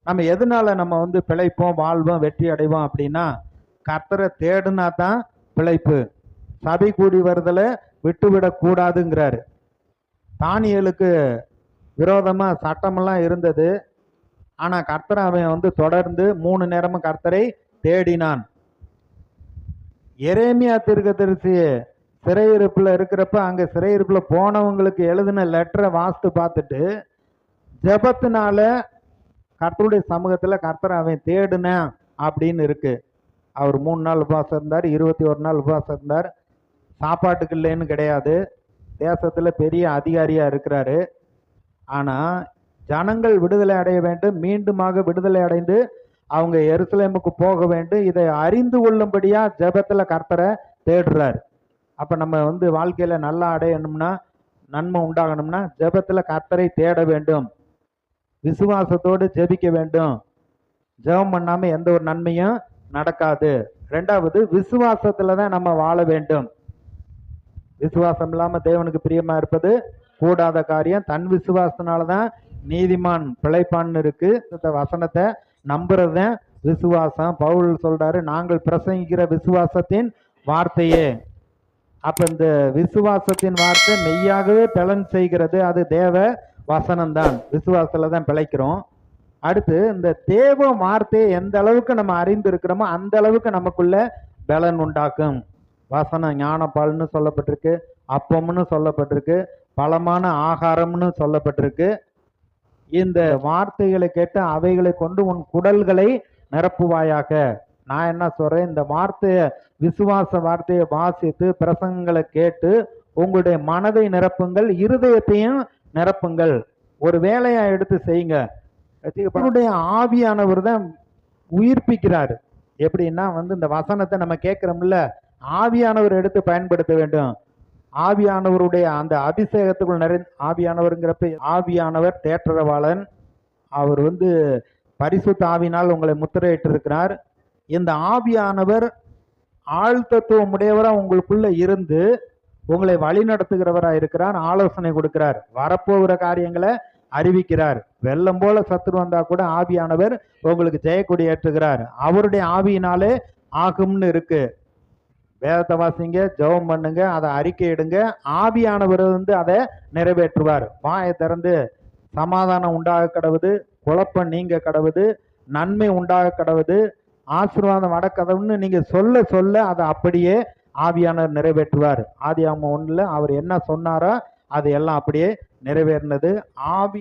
நம்ம எதனால நம்ம வந்து பிழைப்போம், வாழ்வோம், வெற்றி அடைவோம் அப்படின்னா, கர்த்தரை தேடுனா தான் பிழைப்பு. சபை கூடி வருதலை விட்டுவிடக் கூடாதுங்கிறாரு. தானியேலுக்கு விரோதமா சட்டமெல்லாம் இருந்தது. ஆனா கர்த்தரை அவன் வந்து தொடர்ந்து 3 நேரமும் கர்த்தரை தேடினான். எரேமியா தீர்க்கதரிசி சிறையிருப்புல இருக்கிறப்ப அங்க சிறையிருப்புல போனவங்களுக்கு எழுதின லெட்டரை வாசித்து பார்த்துட்டு, ஜெபத்தினால கர்த்தருடைய சமூகத்துல கர்த்தரை அவன் தேடினான் அப்படின்னு இருக்கு. அவர் 3 நாள் உபவாசம் இருந்தார், 21 நாள் உபவாசம் இருந்தார். சாப்பாட்டுக்கு இல்லைன்னு கிடையாது. தேசத்துல பெரிய அதிகாரியா இருக்கிறாரு. ஆனா ஜனங்கள் விடுதலை அடைய வேண்டும், மீண்டுமாக விடுதலை அடைந்து அவங்க எருசலேமுக்கு போக வேண்டும். இதை அறிந்து கொள்ளும்படியா ஜெபத்துல கர்த்தரை தேடுறார். அப்ப நம்ம வந்து வாழ்க்கையில நல்லா அடையணும்னா, நன்மை உண்டாகணும்னா ஜெபத்துல கர்த்தரை தேட வேண்டும், விசுவாசத்தோடு ஜெபிக்க வேண்டும். ஜெபம் பண்ணாம எந்த ஒரு நன்மையும் நடக்காது. ரெண்டாவது, விசுவாசத்துல தான் நம்ம வாழ வேண்டும். விசுவாசம் இல்லாம தேவனுக்கு பிரியமா இருப்பது கூடாத காரியம். தன் விசுவாசத்தினாலதான் நீதிமான் பிழைப்பான்னு இருக்கு. இந்த வசனத்தை நம்புறது விசுவாசம். பவுல் சொல்றாரு, நாங்கள் பிரசங்கிக்கிற விசுவாசத்தின் வார்த்தையே. அப்ப இந்த விசுவாசத்தின் வார்த்தை மெய்யாகவே பலன் செய்கிறது. அது தேவ வசனம்தான். விசுவாசத்துல தான் பிழைக்கிறோம். அடுத்து, இந்த தேவ வார்த்தையை எந்த அளவுக்கு நம்ம அறிந்து இருக்கிறோமோ அந்த அளவுக்கு நமக்குள்ள பலன் உண்டாக்கும். வசனம் ஞானப்பால்னு சொல்லப்பட்டிருக்கு, அப்பம்னு சொல்லப்பட்டிருக்கு, பலமான ஆகாரம்னு சொல்லப்பட்டிருக்கு. இந்த வார்த்தைகளை கேட்டு அவைகளை கொண்டு உன் குடல்களை நிரப்புவாயாக. நான் என்ன சொல்றேன், இந்த வார்த்தையை, விசுவாச வார்த்தையை வாசித்து பிரசங்களை கேட்டு உங்களுடைய மனதை நிரப்புங்கள், இருதயத்தையும் நிரப்புங்கள். ஒரு வேலையை எடுத்து செய்யுங்க. அவருடைய ஆவியானவர் தான் உயிர்ப்பிக்கிறாரு. எப்படின்னா வந்து இந்த வசனத்தை நம்ம கேட்கிறோம்ல, ஆவியானவர் எடுத்து பயன்படுத்த வேண்டும். ஆவியானவருடைய அந்த அபிஷேகத்துக்குள் ஆவியானவருங்கிறப்ப ஆவியானவர் தேற்றரவாளன். அவர் வந்து பரிசுத்த ஆவியினால் உங்களை முத்திரையிட்டு இருக்கிறார். இந்த ஆவியானவர் ஆழ்தத்துவம் உடையவரா உங்களுக்குள்ள இருந்து உங்களை வழி நடத்துகிறவராக இருக்கிறார். ஆலோசனை கொடுக்கிறார், வரப்போகிற காரியங்களை அறிவிக்கிறார். வெள்ளம் போல சத்துரு வந்தா கூட ஆவியானவர் உங்களுக்கு ஜெயக்கொடி ஏற்றுகிறார். அவருடைய ஆவியினாலே ஆகும்னு இருக்கு. வேதத்தை வாசிங்க, ஜெபம் பண்ணுங்க, அதை அறிக்கை இடுங்க. ஆவியானவர் வந்து அதை நிறைவேற்றுவார். வாயை திறந்து சமாதானம் உண்டாக கடவுது, குழப்பம் நீங்க கடவுது, நன்மை உண்டாக கடவுது, ஆசீர்வாதம் வட கதவுன்னு நீங்க சொல்ல சொல்ல அதை அப்படியே ஆவியானவர் நிறைவேற்றுவார். ஆதியாகமம் 1 அவர் என்ன சொன்னாரோ அது எல்லாம் அப்படியே நிறைவேறினது. ஆவி